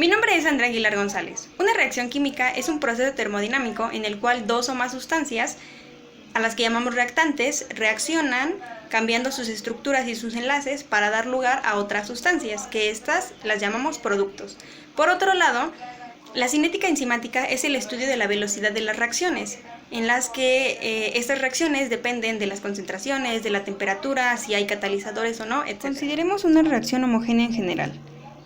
Mi nombre es Andrea Aguilar González. Una reacción química es un proceso termodinámico en el cual dos o más sustancias, a las que llamamos reactantes, reaccionan cambiando sus estructuras y sus enlaces para dar lugar a otras sustancias, que estas las llamamos productos. Por otro lado, la cinética enzimática es el estudio de la velocidad de las reacciones, en las que estas reacciones dependen de las concentraciones, de la temperatura, si hay catalizadores o no, etc. Consideremos una reacción homogénea en general,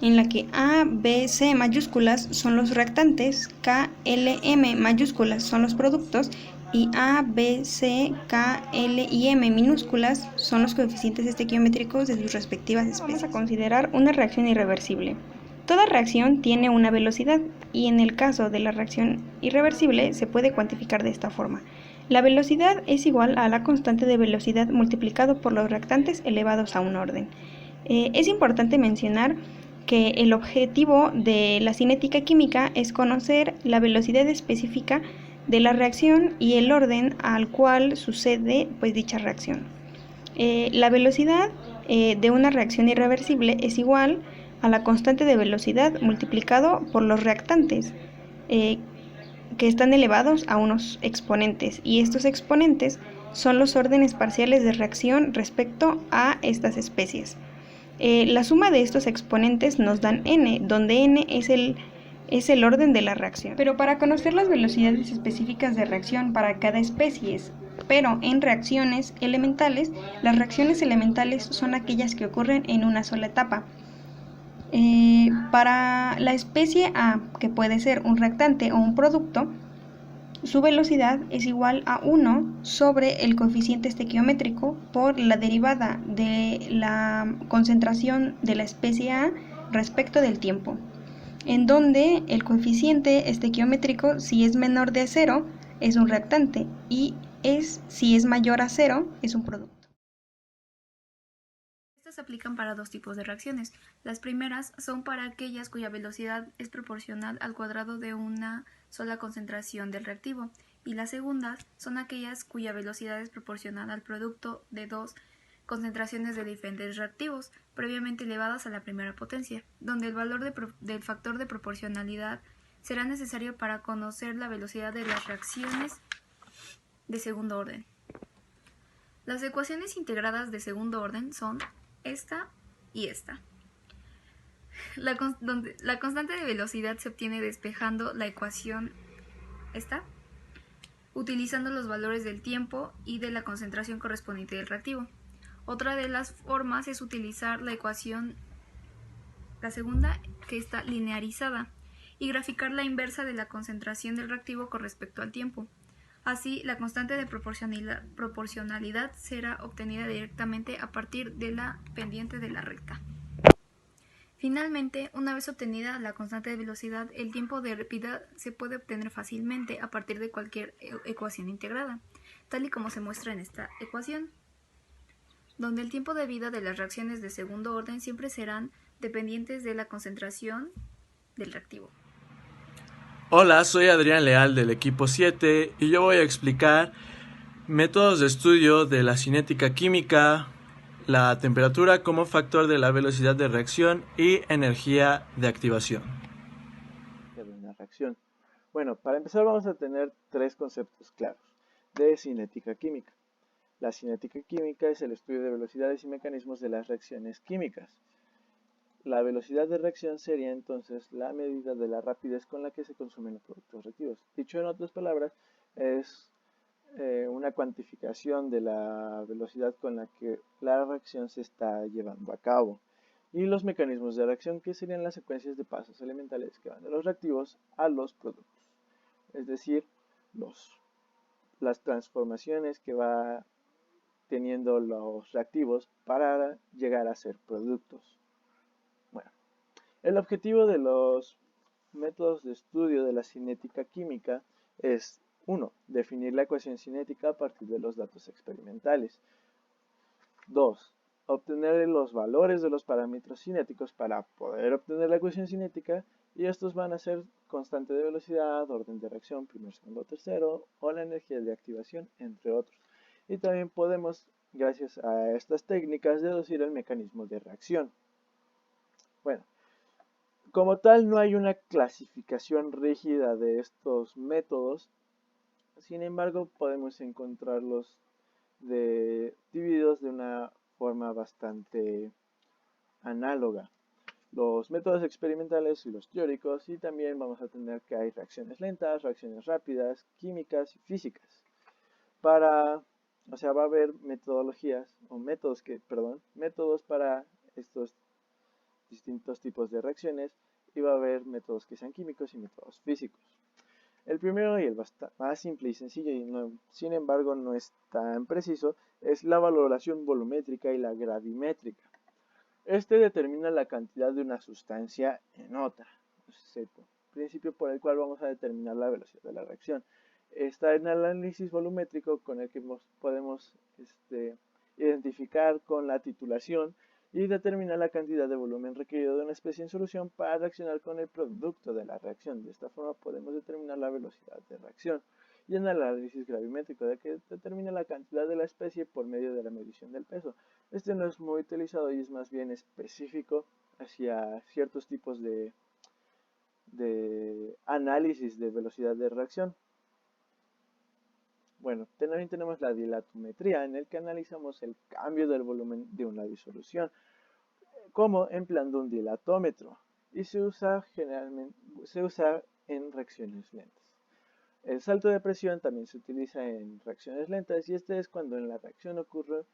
en la que A, B, C mayúsculas son los reactantes, K, L, M mayúsculas son los productos y A, B, C, K, L y M minúsculas son los coeficientes estequiométricos de sus respectivas especies. Vamos a considerar una reacción irreversible. Toda reacción tiene una velocidad y en el caso de la reacción irreversible se puede cuantificar de esta forma. La velocidad es igual a la constante de velocidad multiplicado por los reactantes elevados a un orden. Es importante mencionar que el objetivo de la cinética química es conocer la velocidad específica de la reacción y el orden al cual sucede dicha reacción. La velocidad de una reacción irreversible es igual a la constante de velocidad multiplicado por los reactantes, que están elevados a unos exponentes, y estos exponentes son los órdenes parciales de reacción respecto a estas especies. La suma de estos exponentes nos dan n, donde n es el orden de la reacción. Pero para conocer las velocidades específicas de reacción para cada especie, pero en reacciones elementales, las reacciones elementales son aquellas que ocurren en una sola etapa. Para la especie A, que puede ser un reactante o un producto, su velocidad es igual a 1 sobre el coeficiente estequiométrico por la derivada de la concentración de la especie A respecto del tiempo, en donde el coeficiente estequiométrico, si es menor de 0, es un reactante y si es mayor a 0, es un producto. Estas se aplican para dos tipos de reacciones. Las primeras son para aquellas cuya velocidad es proporcional al cuadrado de una sola concentración del reactivo, y las segundas son aquellas cuya velocidad es proporcional al producto de dos concentraciones de diferentes reactivos previamente elevadas a la primera potencia, donde el valor del factor de proporcionalidad será necesario para conocer la velocidad de las reacciones de segundo orden. Las ecuaciones integradas de segundo orden son esta y esta. La constante de velocidad se obtiene despejando la ecuación esta, utilizando los valores del tiempo y de la concentración correspondiente del reactivo. Otra de las formas es utilizar la ecuación, la segunda, que está linearizada, y graficar la inversa de la concentración del reactivo con respecto al tiempo. Así, la constante de proporcionalidad será obtenida directamente a partir de la pendiente de la recta. Finalmente, una vez obtenida la constante de velocidad, el tiempo de vida se puede obtener fácilmente a partir de cualquier ecuación integrada, tal y como se muestra en esta ecuación, donde el tiempo de vida de las reacciones de segundo orden siempre serán dependientes de la concentración del reactivo. Hola, soy Adrián Leal del equipo 7 y yo voy a explicar métodos de estudio de la cinética química, la temperatura como factor de la velocidad de reacción y energía de activación. De una reacción. Bueno, para empezar vamos a tener tres conceptos claros de cinética química. La cinética química es el estudio de velocidades y mecanismos de las reacciones químicas. La velocidad de reacción sería entonces la medida de la rapidez con la que se consumen los productos reactivos. Dicho en otras palabras, es una cuantificación de la velocidad con la que la reacción se está llevando a cabo. Y los mecanismos de reacción, que serían las secuencias de pasos elementales que van de los reactivos a los productos. Es decir, las transformaciones que va teniendo los reactivos para llegar a ser productos. Bueno, el objetivo de los métodos de estudio de la cinética química es 1. Definir la ecuación cinética a partir de los datos experimentales. 2. Obtener los valores de los parámetros cinéticos para poder obtener la ecuación cinética, y estos van a ser constante de velocidad, orden de reacción, primero, segundo, tercero, o la energía de activación, entre otros. Y también podemos, gracias a estas técnicas, deducir el mecanismo de reacción. Bueno, Como tal, no hay una clasificación rígida de estos métodos, sin embargo, podemos encontrarlos divididos de una forma bastante análoga. Los métodos experimentales y los teóricos, y también vamos a tener que hay reacciones lentas, reacciones rápidas, químicas y físicas. O sea, va a haber metodologías, o métodos para estos distintos tipos de reacciones, y va a haber métodos que sean químicos y métodos físicos. El primero y el más simple y sencillo, y sin embargo no es tan preciso, es la valoración volumétrica y la gravimétrica. Este determina la cantidad de una sustancia en otra. Es el principio por el cual vamos a determinar la velocidad de la reacción. Está en el análisis volumétrico, con el que podemos identificar con la titulación y determinar la cantidad de volumen requerido de una especie en solución para reaccionar con el producto de la reacción. De esta forma podemos determinar la velocidad de reacción. Y en el análisis gravimétrico, de que determina la cantidad de la especie por medio de la medición del peso. Este no es muy utilizado y es más bien específico hacia ciertos tipos de análisis de velocidad de reacción. Bueno, también tenemos la dilatometría, en el que analizamos el cambio del volumen de una disolución, como empleando un dilatómetro, y se usa en reacciones lentas. El salto de presión también se utiliza en reacciones lentas, y este es cuando en la reacción ocurre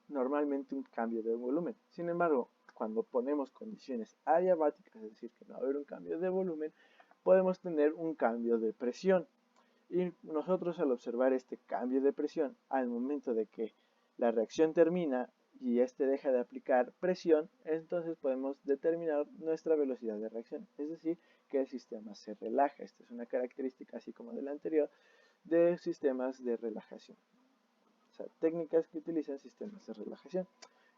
normalmente un cambio de volumen. Sin embargo, cuando ponemos condiciones adiabáticas, es decir, que no va a haber un cambio de volumen, podemos tener un cambio de presión. Y nosotros, al observar este cambio de presión, al momento de que la reacción termina y este deja de aplicar presión, entonces podemos determinar nuestra velocidad de reacción, es decir, que el sistema se relaja. Esta es una característica, así como de la anterior, de sistemas de relajación. O sea, técnicas que utilizan sistemas de relajación.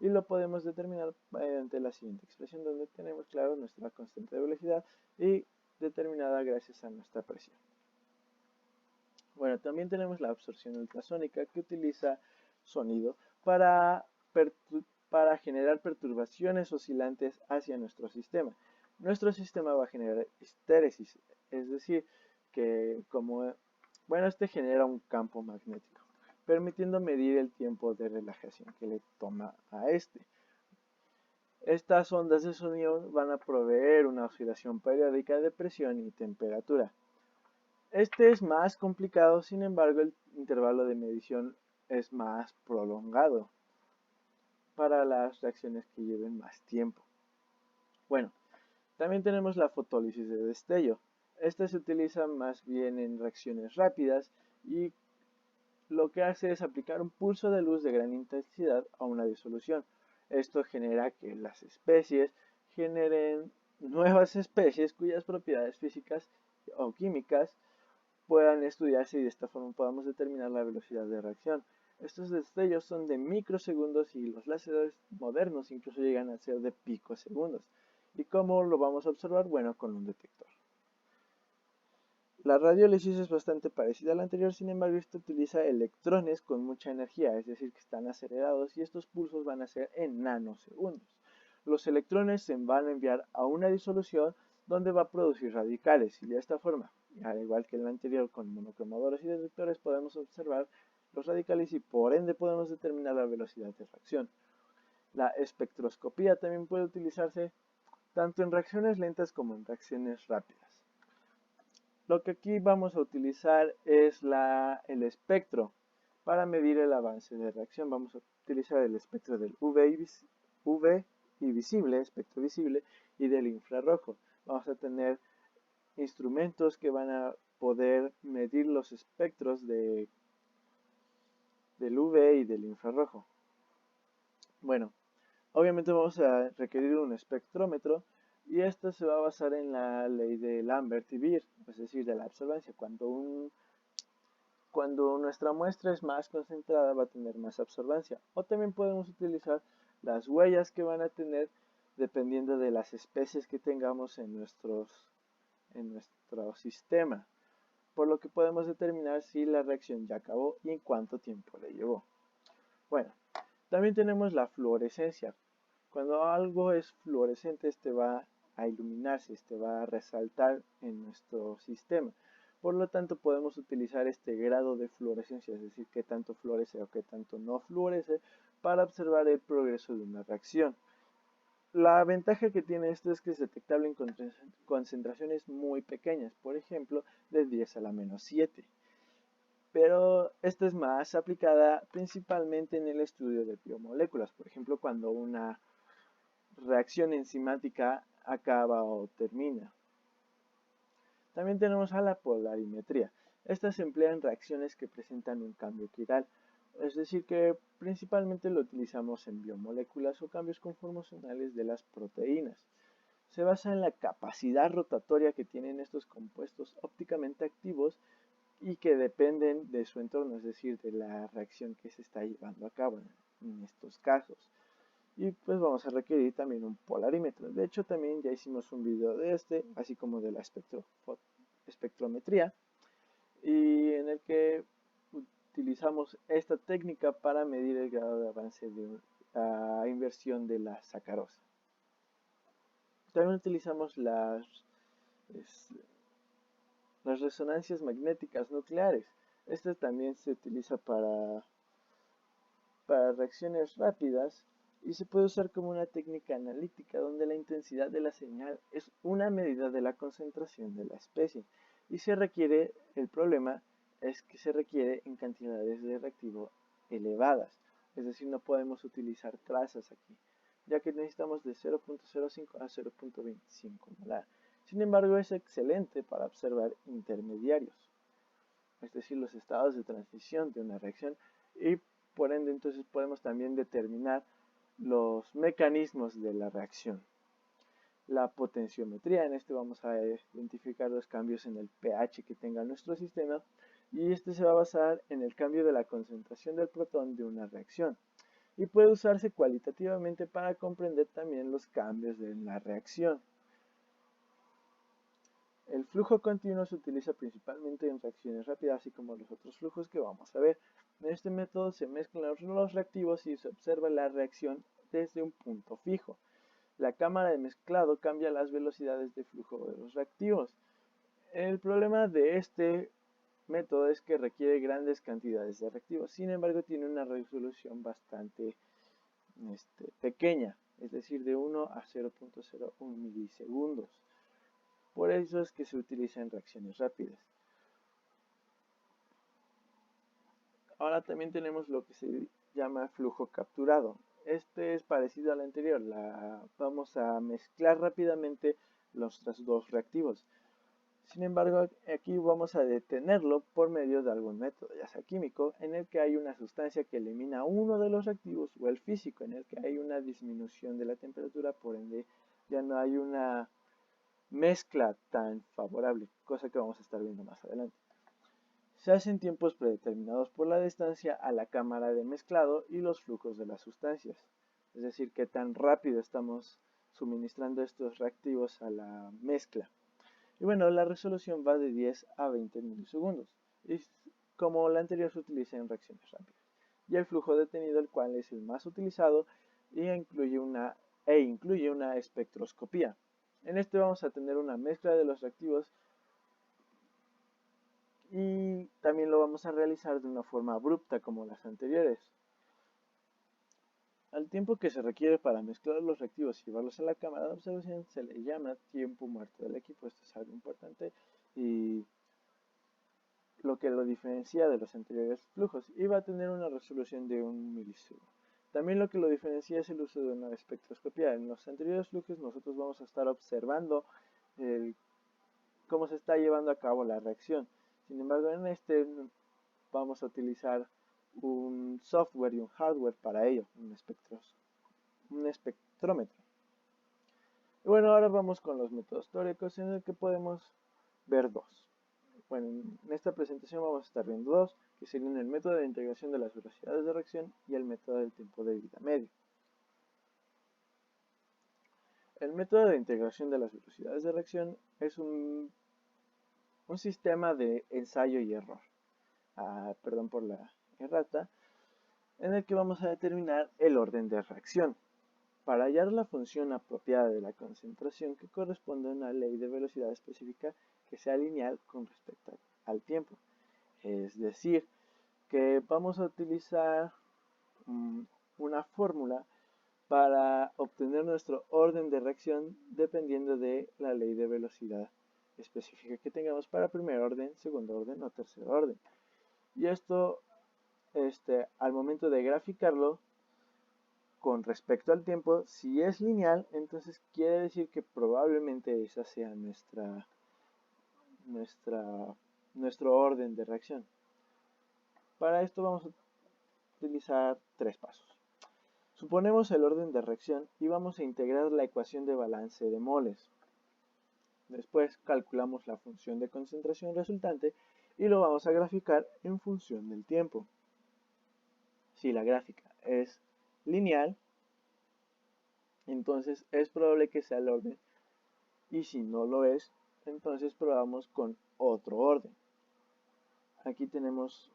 Y lo podemos determinar mediante la siguiente expresión, donde tenemos claro nuestra constante de velocidad y determinada gracias a nuestra presión. Bueno, también tenemos la absorción ultrasónica, que utiliza sonido para generar perturbaciones oscilantes hacia nuestro sistema. Nuestro sistema va a generar estéresis, es decir, que este genera un campo magnético, permitiendo medir el tiempo de relajación que le toma a este. Estas ondas de sonido van a proveer una oscilación periódica de presión y temperatura. Este es más complicado, sin embargo, el intervalo de medición es más prolongado para las reacciones que lleven más tiempo. Bueno, también tenemos la fotólisis de destello. Esta se utiliza más bien en reacciones rápidas y lo que hace es aplicar un pulso de luz de gran intensidad a una disolución. Esto genera que las especies generen nuevas especies cuyas propiedades físicas o químicas puedan estudiarse, y de esta forma podamos determinar la velocidad de reacción. Estos destellos son de microsegundos y los láseres modernos incluso llegan a ser de picosegundos. ¿Y cómo lo vamos a observar? Bueno, con un detector. La radiólisis es bastante parecida a la anterior, sin embargo, esta utiliza electrones con mucha energía, es decir, que están acelerados, y estos pulsos van a ser en nanosegundos. Los electrones se van a enviar a una disolución donde va a producir radicales, y de esta forma, al igual que en la anterior con monocromadores y detectores, podemos observar los radicales y por ende podemos determinar la velocidad de reacción. La espectroscopía también puede utilizarse tanto en reacciones lentas como en reacciones rápidas. Lo que aquí vamos a utilizar es el espectro. Para medir el avance de reacción vamos a utilizar el espectro del UV y visible, espectro visible, y del infrarrojo. Vamos a tener instrumentos que van a poder medir los espectros del UV y del infrarrojo. Bueno, obviamente vamos a requerir un espectrómetro, y esto se va a basar en la ley de Lambert y Beer, es decir, de la absorbancia. Cuando nuestra muestra es más concentrada, va a tener más absorbancia. O también podemos utilizar las huellas que van a tener dependiendo de las especies que tengamos en nuestro sistema, por lo que podemos determinar si la reacción ya acabó y en cuánto tiempo le llevó. Bueno, también tenemos la fluorescencia. Cuando algo es fluorescente, este va a iluminarse, va a resaltar en nuestro sistema. Por lo tanto, podemos utilizar este grado de fluorescencia, es decir, qué tanto fluorece o qué tanto no fluorece, para observar el progreso de una reacción. La ventaja que tiene esto es que es detectable en concentraciones muy pequeñas, por ejemplo, de 10 a la menos 7. Pero esta es más aplicada principalmente en el estudio de biomoléculas, por ejemplo, cuando una reacción enzimática acaba o termina. También tenemos a la polarimetría. Esta se emplea en reacciones que presentan un cambio quiral, es decir, que principalmente lo utilizamos en biomoléculas o cambios conformacionales de las proteínas. Se basa en la capacidad rotatoria que tienen estos compuestos ópticamente activos y que dependen de su entorno, es decir, de la reacción que se está llevando a cabo en estos casos. Y pues vamos a requerir también un polarímetro. De hecho, también ya hicimos un video de este, así como de la espectrometría, y en el que utilizamos esta técnica para medir el grado de avance de la inversión de la sacarosa. También utilizamos las resonancias magnéticas nucleares. Esta también se utiliza para reacciones rápidas y se puede usar como una técnica analítica donde la intensidad de la señal es una medida de la concentración de la especie y el problema es que se requiere en cantidades de reactivo elevadas, es decir, no podemos utilizar trazas aquí, ya que necesitamos de 0.05 a 0.25 molar. Sin embargo, es excelente para observar intermediarios, es decir, los estados de transición de una reacción, y por ende entonces podemos también determinar los mecanismos de la reacción. La potenciometría, en este vamos a identificar los cambios en el pH que tenga nuestro sistema, y este se va a basar en el cambio de la concentración del protón de una reacción, y puede usarse cualitativamente para comprender también los cambios de la reacción. El flujo continuo se utiliza principalmente en reacciones rápidas, así como los otros flujos que vamos a ver. En este método se mezclan los reactivos y se observa la reacción desde un punto fijo. La cámara de mezclado cambia las velocidades de flujo de los reactivos. El problema de este método es que requiere grandes cantidades de reactivos, sin embargo tiene una resolución bastante pequeña, es decir, de 1 a 0.01 milisegundos. Por eso es que se utiliza en reacciones rápidas. Ahora también tenemos lo que se llama flujo capturado. Este es parecido al anterior. Vamos a mezclar rápidamente los dos reactivos. Sin embargo, aquí vamos a detenerlo por medio de algún método, ya sea químico, en el que hay una sustancia que elimina uno de los reactivos, o el físico, en el que hay una disminución de la temperatura, por ende ya no hay una mezcla tan favorable, cosa que vamos a estar viendo más adelante. Se hacen tiempos predeterminados por la distancia a la cámara de mezclado y los flujos de las sustancias, es decir, qué tan rápido estamos suministrando estos reactivos a la mezcla. Y bueno, la resolución va de 10 a 20 milisegundos, y como la anterior se utiliza en reacciones rápidas. Y el flujo detenido, el cual es el más utilizado, y incluye una espectroscopía. En este vamos a tener una mezcla de los reactivos y también lo vamos a realizar de una forma abrupta como las anteriores. Al tiempo que se requiere para mezclar los reactivos y llevarlos a la cámara de observación se le llama tiempo muerto del equipo. Esto es algo importante y lo que lo diferencia de los anteriores flujos, y va a tener una resolución de 1 milisegundo. También lo que lo diferencia es el uso de una espectroscopía. En los anteriores flujos nosotros vamos a estar observando cómo se está llevando a cabo la reacción. Sin embargo, en este vamos a utilizar un software y un hardware para ello, un espectrómetro. Y bueno, ahora vamos con los métodos teóricos, en el que podemos ver dos. Bueno, en esta presentación vamos a estar viendo dos, que serían el método de integración de las velocidades de reacción y el método del tiempo de vida medio. El método de integración de las velocidades de reacción es un sistema de ensayo y error, perdón por la errata, en el que vamos a determinar el orden de reacción. para hallar la función apropiada de la concentración que corresponde a una ley de velocidad específica que sea lineal con respecto al tiempo. Es decir, que vamos a utilizar una fórmula para obtener nuestro orden de reacción dependiendo de la ley de velocidad específica que tengamos para primer orden, segundo orden o tercer orden. Y esto, al momento de graficarlo con respecto al tiempo, si es lineal, entonces quiere decir que probablemente esa sea nuestro orden de reacción. Para esto vamos a utilizar tres pasos. Suponemos el orden de reacción y vamos a integrar la ecuación de balance de moles. Después calculamos la función de concentración resultante y lo vamos a graficar en función del tiempo. Si la gráfica es lineal, entonces es probable que sea el orden, y si no lo es, entonces probamos con otro orden. Aquí tenemos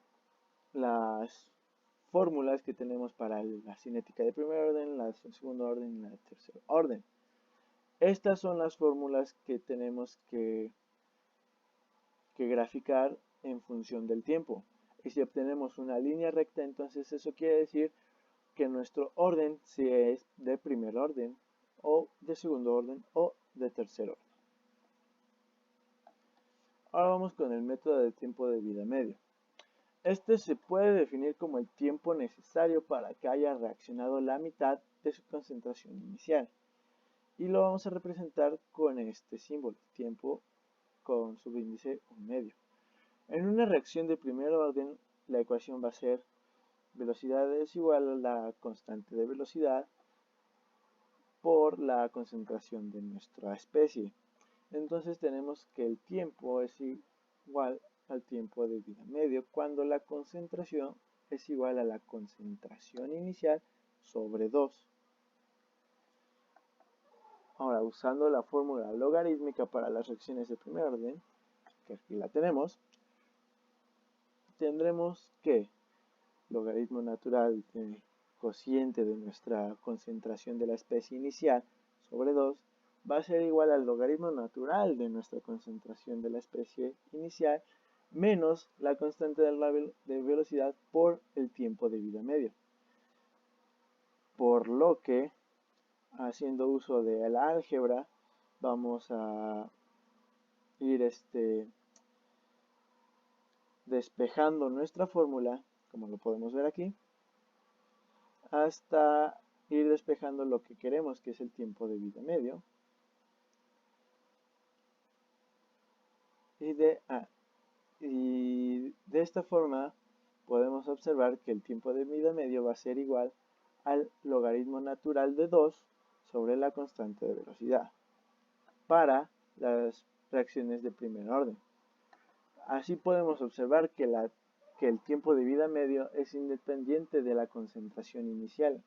las fórmulas que tenemos para la cinética de primer orden, la de segundo orden y la de tercer orden. Estas son las fórmulas que tenemos que graficar en función del tiempo. Y si obtenemos una línea recta, entonces eso quiere decir que nuestro orden si es de primer orden, o de segundo orden, o de tercer orden. Ahora vamos con el método de tiempo de vida medio. Este se puede definir como el tiempo necesario para que haya reaccionado la mitad de su concentración inicial. Y lo vamos a representar con este símbolo, tiempo con subíndice 1/2. En una reacción de primer orden, la ecuación va a ser velocidad es igual a la constante de velocidad por la concentración de nuestra especie. Entonces tenemos que el tiempo es igual al tiempo de vida medio cuando la concentración es igual a la concentración inicial sobre 2. Ahora, usando la fórmula logarítmica para las reacciones de primer orden, que aquí la tenemos, tendremos que logaritmo natural de cociente de nuestra concentración de la especie inicial sobre 2 va a ser igual al logaritmo natural de nuestra concentración de la especie inicial menos la constante de velocidad por el tiempo de vida medio. Por lo que, haciendo uso de la álgebra, vamos a ir despejando nuestra fórmula, como lo podemos ver aquí, hasta ir despejando lo que queremos, que es el tiempo de vida medio. Y de esta forma podemos observar que el tiempo de vida medio va a ser igual al logaritmo natural de 2 sobre la constante de velocidad para las reacciones de primer orden. Así podemos observar que el tiempo de vida medio es independiente de la concentración inicial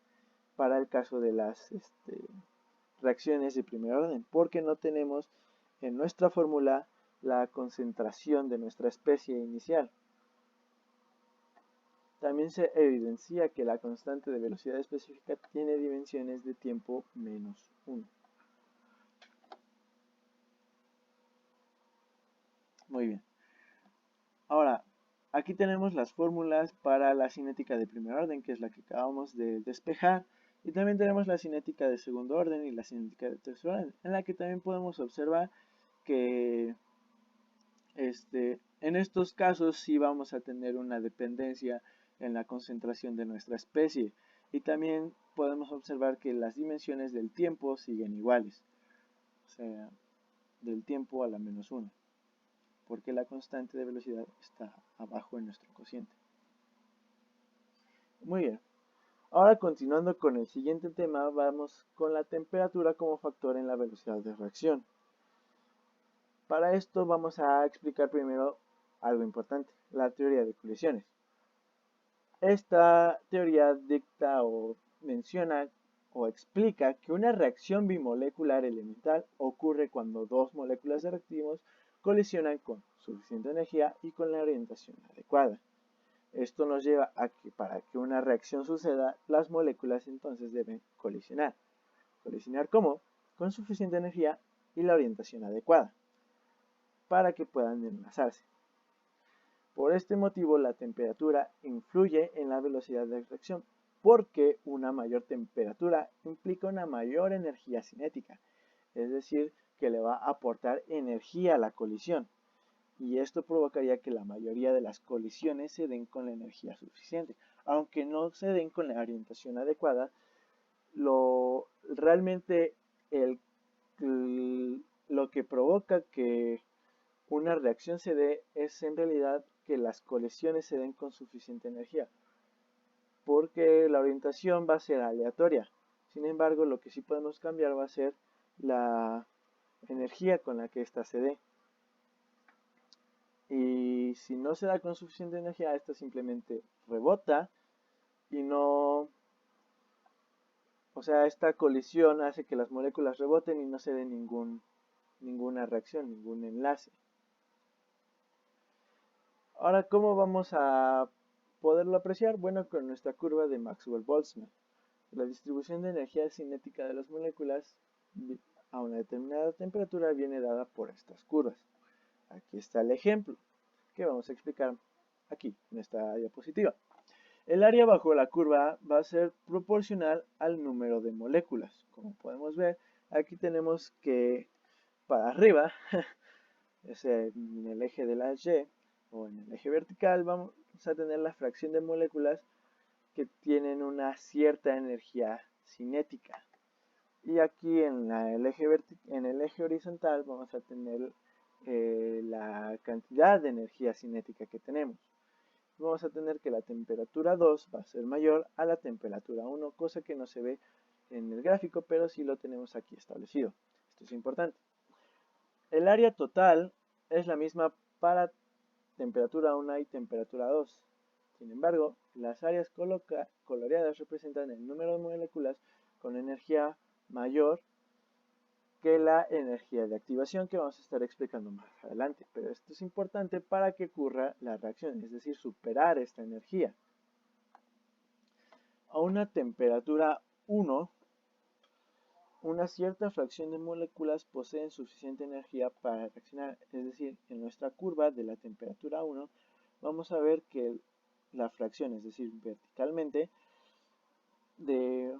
para el caso de las reacciones de primer orden, porque no tenemos en nuestra fórmula la concentración de nuestra especie inicial. También se evidencia que la constante de velocidad específica tiene dimensiones de tiempo menos 1. Muy bien. Ahora, aquí tenemos las fórmulas para la cinética de primer orden, que es la que acabamos de despejar. Y también tenemos la cinética de segundo orden y la cinética de tercer orden, en la que también podemos observar que en estos casos sí vamos a tener una dependencia en la concentración de nuestra especie. Y también podemos observar que las dimensiones del tiempo siguen iguales, o sea, del tiempo a la menos 1, porque la constante de velocidad está abajo en nuestro cociente. Muy bien. Ahora, continuando con el siguiente tema, vamos con la temperatura como factor en la velocidad de reacción. Para esto vamos a explicar primero algo importante, la teoría de colisiones. Esta teoría dicta o menciona o explica que una reacción bimolecular elemental ocurre cuando dos moléculas de reactivos colisionan con suficiente energía y con la orientación adecuada. Esto nos lleva a que para que una reacción suceda, las moléculas entonces deben colisionar. Colisionar ¿cómo? Con suficiente energía y la orientación adecuada para que puedan enlazarse. Por este motivo, la temperatura influye en la velocidad de reacción, porque una mayor temperatura implica una mayor energía cinética, es decir, que le va a aportar energía a la colisión, y esto provocaría que la mayoría de las colisiones se den con la energía suficiente. Aunque no se den con la orientación adecuada, realmente lo que provoca que una reacción se dé es en realidad que las colisiones se den con suficiente energía, porque la orientación va a ser aleatoria. Sin embargo, lo que sí podemos cambiar va a ser la energía con la que ésta se dé. Y si no se da con suficiente energía, esta simplemente rebota y no... O sea, esta colisión hace que las moléculas reboten y no se dé ninguna reacción, ningún enlace. Ahora, ¿cómo vamos a poderlo apreciar? Bueno, con nuestra curva de Maxwell-Boltzmann. La distribución de energía cinética de las moléculas a una determinada temperatura viene dada por estas curvas. Aquí está el ejemplo que vamos a explicar aquí en esta diapositiva. El área bajo la curva va a ser proporcional al número de moléculas. Como podemos ver, aquí tenemos que para arriba, en el eje de la Y o en el eje vertical, vamos a tener la fracción de moléculas que tienen una cierta energía cinética. Y aquí en el eje horizontal vamos a tener la cantidad de energía cinética que tenemos. Vamos a tener que la temperatura 2 va a ser mayor a la temperatura 1, cosa que no se ve en el gráfico, pero sí lo tenemos aquí establecido. Esto es importante. El área total es la misma para temperatura 1 y temperatura 2. Sin embargo, las áreas coloreadas representan el número de moléculas con energía mayor que la energía de activación que vamos a estar explicando más adelante. Pero esto es importante para que ocurra la reacción, es decir, superar esta energía. A una temperatura 1, una cierta fracción de moléculas poseen suficiente energía para reaccionar, es decir, en nuestra curva de la temperatura 1 vamos a ver que la fracción, es decir, verticalmente, de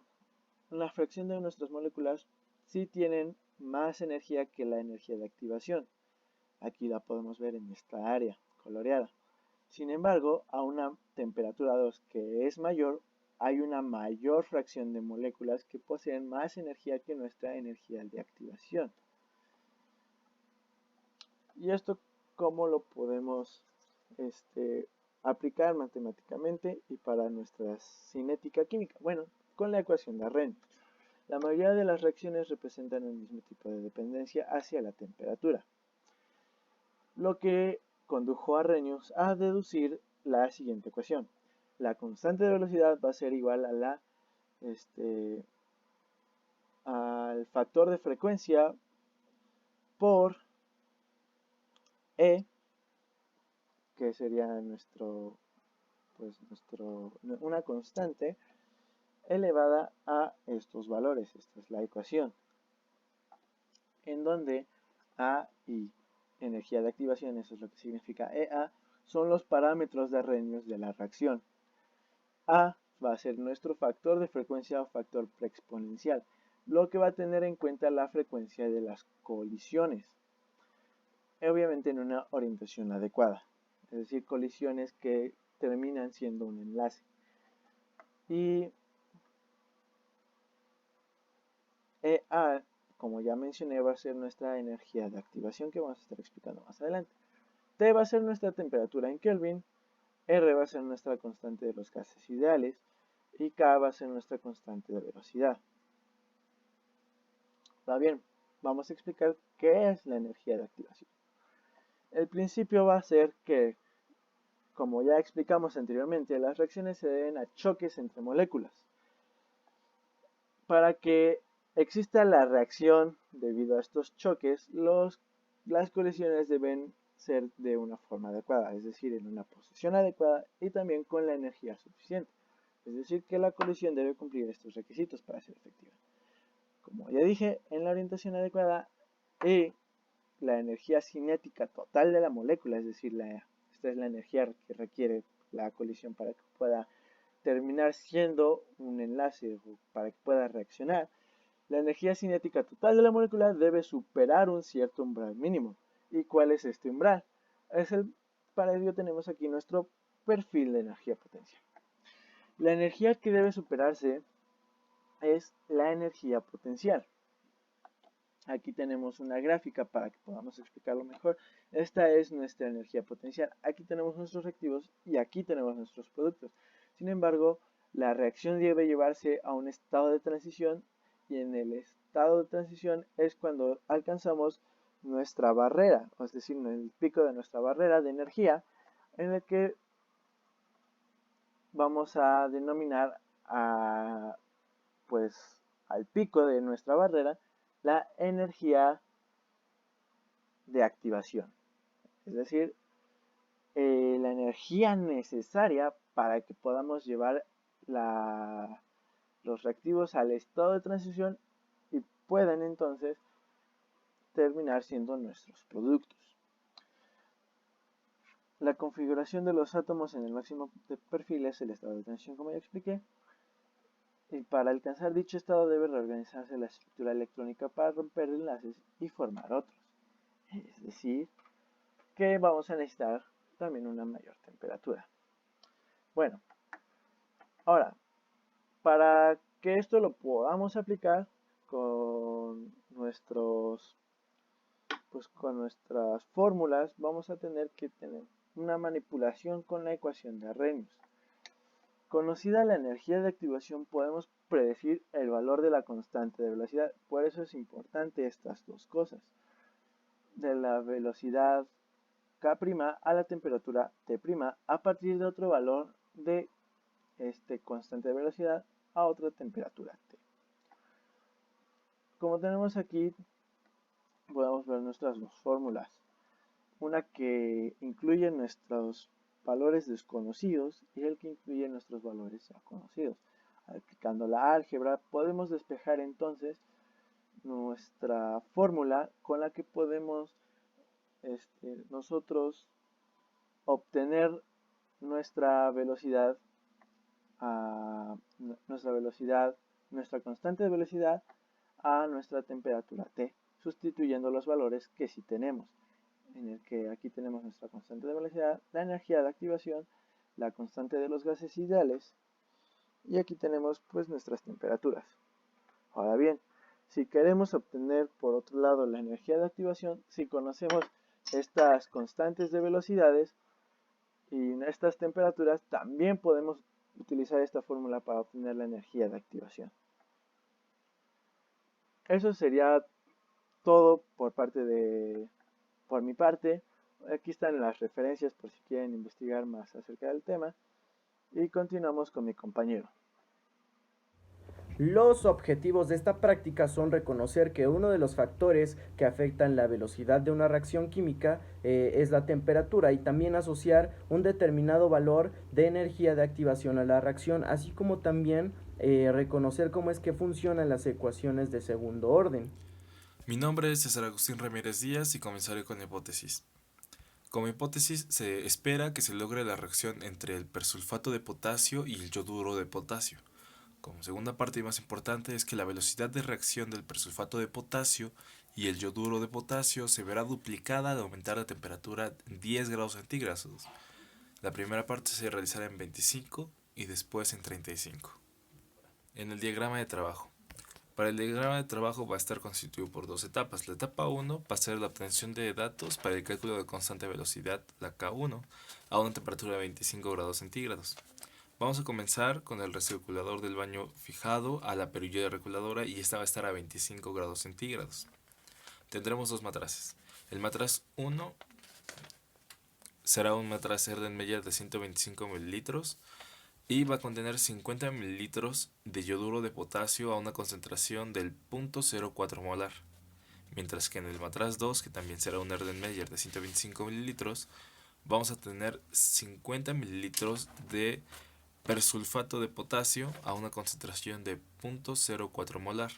la fracción de nuestras moléculas sí tienen más energía que la energía de activación. Aquí la podemos ver en esta área coloreada. Sin embargo, a una temperatura 2 que es mayor, hay una mayor fracción de moléculas que poseen más energía que nuestra energía de activación. ¿Y esto cómo lo podemos aplicar matemáticamente y para nuestra cinética química? Bueno, con la ecuación de Arrhenius. La mayoría de las reacciones representan el mismo tipo de dependencia hacia la temperatura, lo que condujo a Arrhenius a deducir la siguiente ecuación. La constante de velocidad va a ser igual a al factor de frecuencia por E, que sería una constante elevada a estos valores. Esta es la ecuación, en donde A y energía de activación, eso es lo que significa EA, son los parámetros de Arrhenius de la reacción. A va a ser nuestro factor de frecuencia o factor preexponencial, lo que va a tener en cuenta la frecuencia de las colisiones, obviamente en una orientación adecuada, es decir, colisiones que terminan siendo un enlace. Y EA, como ya mencioné, va a ser nuestra energía de activación que vamos a estar explicando más adelante. T va a ser nuestra temperatura en Kelvin, R va a ser nuestra constante de los gases ideales y K va a ser nuestra constante de velocidad. Va bien, vamos a explicar qué es la energía de activación. El principio va a ser que, como ya explicamos anteriormente, las reacciones se deben a choques entre moléculas. Para que exista la reacción debido a estos choques, las colisiones deben ser de una forma adecuada, es decir, en una posición adecuada y también con la energía suficiente. Es decir, que la colisión debe cumplir estos requisitos para ser efectiva. ya dije, en la orientación adecuada y la energía cinética total de la molécula, es decir, esta es la energía que requiere la colisión para que pueda terminar siendo un enlace o para que pueda reaccionar. La energía cinética total de la molécula debe superar un cierto umbral mínimo. ¿Y cuál es este umbral? Para ello tenemos aquí nuestro perfil de energía potencial. La energía que debe superarse es la energía potencial. Aquí tenemos una gráfica para que podamos explicarlo mejor. Esta es nuestra energía potencial. Aquí tenemos nuestros reactivos y aquí tenemos nuestros productos. Sin embargo, la reacción debe llevarse a un estado de transición y en el estado de transición es cuando alcanzamos nuestra barrera, es decir, el pico de nuestra barrera de energía, en el que vamos a denominar al pico de nuestra barrera la energía de activación, es decir, la energía necesaria para que podamos llevar los reactivos al estado de transición y puedan entonces terminar siendo nuestros productos. La configuración de los átomos en el máximo de perfil es el estado de transición, como ya expliqué. Y para alcanzar dicho estado debe reorganizarse la estructura electrónica para romper enlaces y formar otros. Es decir, que vamos a necesitar también una mayor temperatura. Bueno, ahora, para que esto lo podamos aplicar con con nuestras fórmulas, vamos a tener que tener una manipulación con la ecuación de Arrhenius. Conocida la energía de activación, podemos predecir el valor de la constante de velocidad. Por eso es importante estas dos cosas. De la velocidad K' a la temperatura T' a partir de otro valor de constante de velocidad a otra temperatura T. Como tenemos aquí, podemos ver nuestras dos fórmulas. Una que incluye nuestros valores desconocidos y el que incluye nuestros valores ya conocidos. Aplicando la álgebra podemos despejar entonces nuestra fórmula con la que podemos nosotros obtener nuestra velocidad, nuestra constante de velocidad a nuestra temperatura T, sustituyendo los valores que sí tenemos, en el que aquí tenemos nuestra constante de velocidad, la energía de activación, la constante de los gases ideales y aquí tenemos pues nuestras temperaturas. Ahora bien, si queremos obtener por otro lado la energía de activación, si conocemos estas constantes de velocidades y estas temperaturas, también podemos utilizar esta fórmula para obtener la energía de activación. Eso sería todo por mi parte. Aquí están las referencias por si quieren investigar más acerca del tema. Y continuamos con mi compañero. Los objetivos de esta práctica son reconocer que uno de los factores que afectan la velocidad de una reacción química es la temperatura y también asociar un determinado valor de energía de activación a la reacción, así como también reconocer cómo es que funcionan las ecuaciones de segundo orden. Mi nombre es César Agustín Ramírez Díaz y comenzaré con la hipótesis. Como hipótesis se espera que se logre la reacción entre el persulfato de potasio y el yoduro de potasio. Como segunda parte y más importante es que la velocidad de reacción del persulfato de potasio y el yoduro de potasio se verá duplicada al aumentar la temperatura en 10 grados centígrados. La primera parte se realizará en 25 y después en 35. En el diagrama de trabajo. Para el diagrama de trabajo va a estar constituido por dos etapas. La etapa 1 va a ser la obtención de datos para el cálculo de constante de velocidad, la K1, a una temperatura de 25 grados centígrados. Vamos a comenzar con el recirculador del baño fijado a la perilla reguladora y esta va a estar a 25 grados centígrados. Tendremos dos matraces. El matraz 1 será un matraz Erlenmeyer de 125 mililitros y va a contener 50 mililitros de yoduro de potasio a una concentración del 0.04 molar. Mientras que en el matraz 2, que también será un Erlenmeyer de 125 mililitros, vamos a tener 50 mililitros de persulfato de potasio a una concentración de 0.04 molar.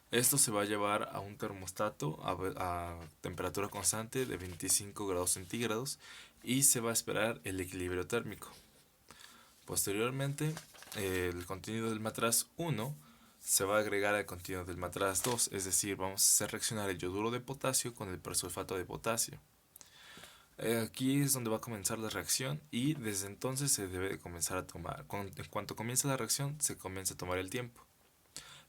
Esto se va a llevar a un termostato a temperatura constante de 25 grados centígrados y se va a esperar el equilibrio térmico. Posteriormente, el contenido del matraz 1 se va a agregar al contenido del matraz 2, es decir, vamos a hacer reaccionar el yoduro de potasio con el persulfato de potasio. Aquí es donde va a comenzar la reacción y desde entonces se debe de comenzar a tomar. En cuanto comienza la reacción, se comienza a tomar el tiempo.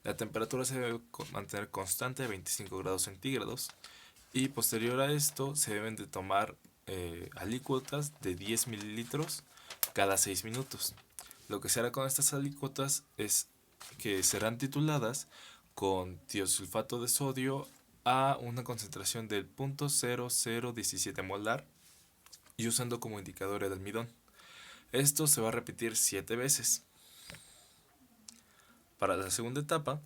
La temperatura se debe mantener constante a 25 grados centígrados y posterior a esto se deben de tomar alícuotas de 10 mililitros cada 6 minutos. Lo que se hará con estas alícuotas es que serán tituladas con tiosulfato de sodio a una concentración del 0.0017 molar y usando como indicador el almidón. Esto se va a repetir 7 veces. Para la segunda etapa,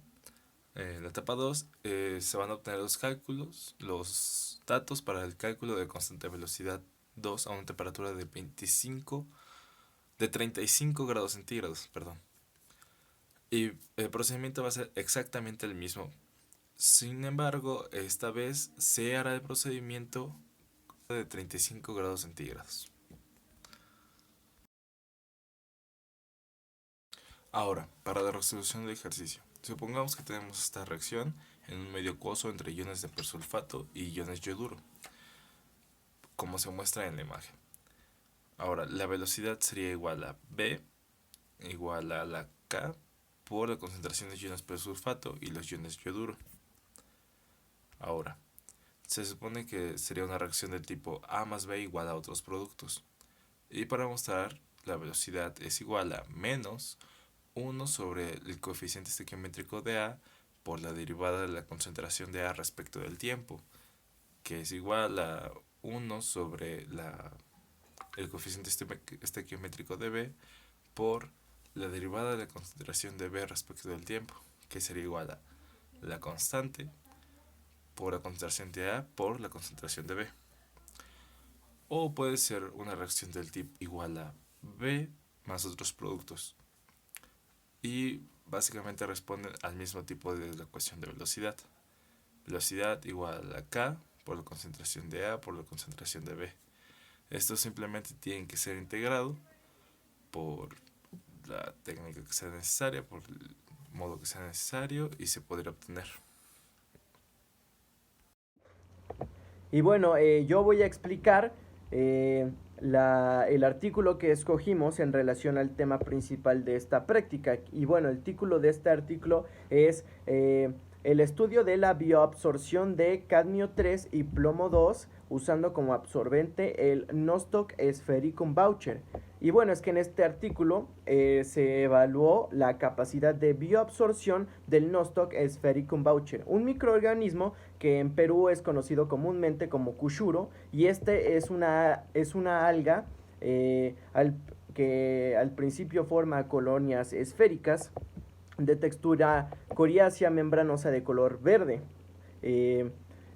la etapa 2, se van a obtener los datos para el cálculo de constante de velocidad 2 a una temperatura de 35 grados centígrados, perdón. Y el procedimiento va a ser exactamente el mismo. Sin embargo, esta vez se hará el procedimiento de 35 grados centígrados. Ahora, para la resolución del ejercicio, supongamos que tenemos esta reacción en un medio acuoso entre iones de persulfato y iones yoduro, como se muestra en la imagen. Ahora, la velocidad sería igual a B igual a la K por la concentración de iones persulfato y los iones yoduro. Ahora, se supone que sería una reacción del tipo A más B igual a otros productos. Y para mostrar, la velocidad es igual a menos 1 sobre el coeficiente estequiométrico de A por la derivada de la concentración de A respecto del tiempo, que es igual a 1 sobre el coeficiente estequiométrico de B por la derivada de la concentración de B respecto del tiempo, que sería igual a la constante por la concentración de A por la concentración de B. O puede ser una reacción del tipo igual a B más otros productos. Y básicamente responde al mismo tipo de la ecuación de velocidad. Velocidad igual a K por la concentración de A por la concentración de B. Esto simplemente tiene que ser integrado por la técnica que sea necesaria, por el modo que sea necesario y se podrá obtener. Y bueno, yo voy a explicar el artículo que escogimos en relación al tema principal de esta práctica. Y bueno, el título de este artículo es el estudio de la bioabsorción de cadmio 3 y plomo 2 usando como absorbente el Nostoc Sphericum Voucher. Y bueno, es que en este artículo se evaluó la capacidad de bioabsorción del Nostoc Sphericum Voucher, un microorganismo que en Perú es conocido comúnmente como cushuro, y este es una alga que al principio forma colonias esféricas de textura coriácea membranosa de color verde,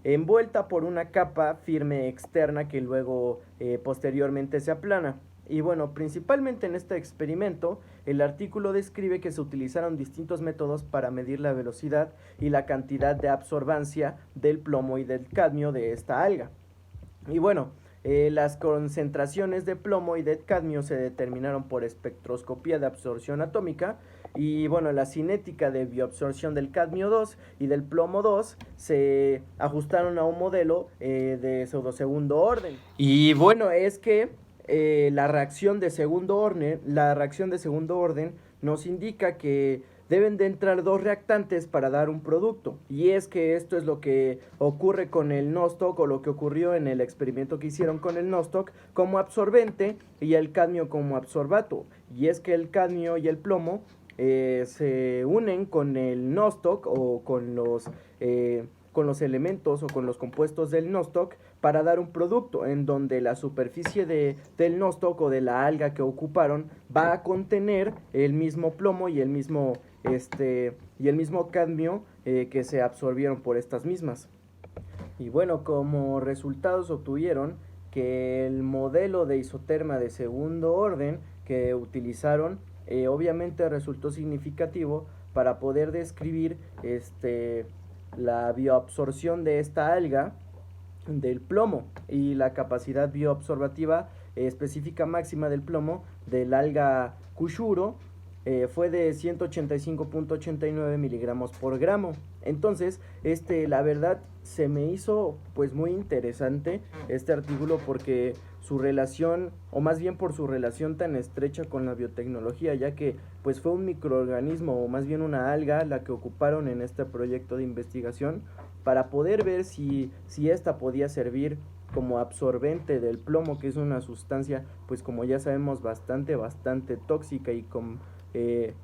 envuelta por una capa firme externa que luego posteriormente se aplana. Y bueno, principalmente en este experimento, el artículo describe que se utilizaron distintos métodos para medir la velocidad y la cantidad de absorbancia del plomo y del cadmio de esta alga. Y bueno, las concentraciones de plomo y de cadmio se determinaron por espectroscopía de absorción atómica. Y bueno, la cinética de bioabsorción del cadmio 2 y del plomo 2 se ajustaron a un modelo de pseudosegundo orden. Y bueno, es que la reacción de segundo orden nos indica que deben de entrar dos reactantes para dar un producto, y es que esto es lo que ocurre con el Nostoc, o lo que ocurrió en el experimento que hicieron con el Nostoc como absorbente y el cadmio como absorbato. Y es que el cadmio y el plomo se unen con el Nostoc o con los elementos o con los compuestos del Nostoc para dar un producto en donde la superficie del Nostoc o de la alga que ocuparon va a contener el mismo plomo y el mismo cadmio que se absorbieron por estas mismas. Y bueno, como resultados obtuvieron que el modelo de isoterma de segundo orden que utilizaron obviamente resultó significativo para poder describir la bioabsorción de esta alga del plomo y la capacidad bioabsorbativa específica máxima del plomo del alga Kushuro fue de 185.89 miligramos por gramo. Entonces, la verdad se me hizo pues muy interesante este artículo porque su relación, o más bien por su relación tan estrecha con la biotecnología, ya que pues fue un microorganismo o más bien una alga la que ocuparon en este proyecto de investigación para poder ver si esta podía servir como absorbente del plomo, que es una sustancia pues como ya sabemos bastante tóxica y que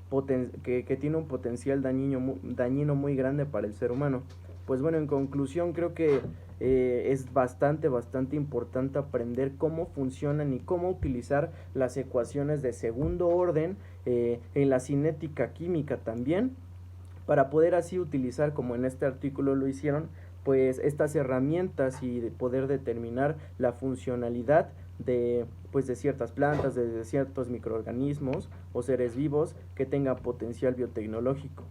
tiene un potencial dañino muy grande para el ser humano. Pues bueno, en conclusión creo que es bastante importante aprender cómo funcionan y cómo utilizar las ecuaciones de segundo orden en la cinética química también, para poder así utilizar, como en este artículo lo hicieron, pues estas herramientas y de poder determinar la funcionalidad de ciertas plantas, de ciertos microorganismos o seres vivos que tengan potencial biotecnológico.